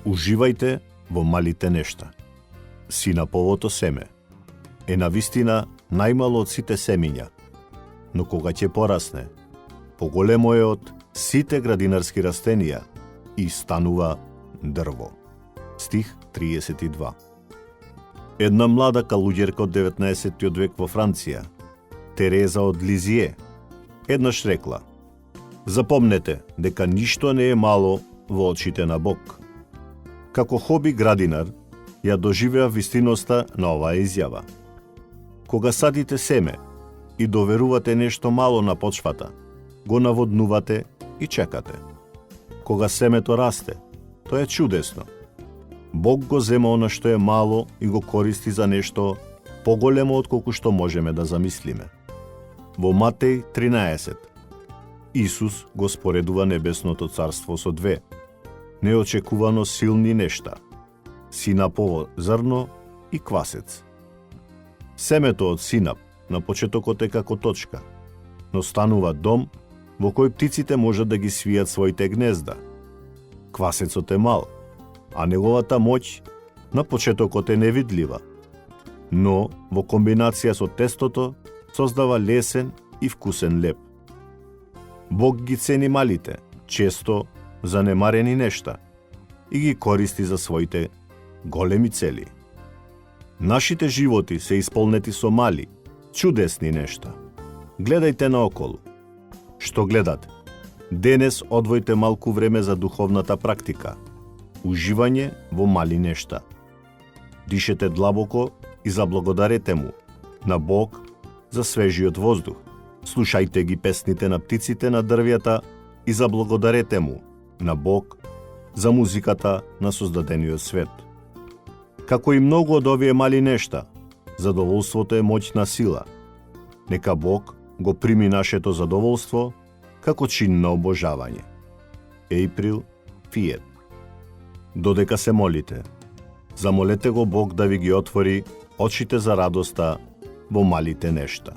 Уживајте во малите нешта. Синаповото семе е навистина најмало од сите семиња, но кога ќе порасне, поголемо е од сите градинарски растенија и станува дрво. Стих 32. Една млада калуѓерка од 19 век во Франција, Тереза од Лизие, еднаш рекла: запомнете дека ништо не е мало во очите на Бог. Како хоби градинар, ја доживеа вистиноста на оваа изјава. Кога садите семе и доверувате нешто мало на почвата, го наводнувате и чекате. Кога семето расте, тоа е чудесно. Бог го зема она што е мало и го користи за нешто поголемо од колку што можеме да замислиме. Во Матеј 13, Исус го споредува небесното царство со две неочекувано силни нешта: синапово зрно и квасец. Семето од синап на почетокот е како точка, но станува дом во кој птиците можат да ги свијат своите гнезда. Квасецот е мал, а неговата моќ на почетокот е невидлива, но во комбинација со тестото создава лесен и вкусен леп. Бог ги цени малите, често занемарени нешта и ги користи за своите големи цели. Нашите животи се исполнети со мали, чудесни нешта. Гледајте наоколу. Што гледате? Денес одвојте малку време за духовната практика, уживање во мали нешта. Дишете длабоко и заблагодарете му на Бог за свежиот воздух. Слушајте ги песните на птиците на дрвјата и заблагодарете му на Бог за музиката на создадениот свет. Како и многу од овие мали нешта, задоволството е моќна сила. Нека Бог го прими нашето задоволство како чин на обожавање. April Fiat. Додека се молите, замолете го Бог да ви ги отвори очите за радоста во малите нешта.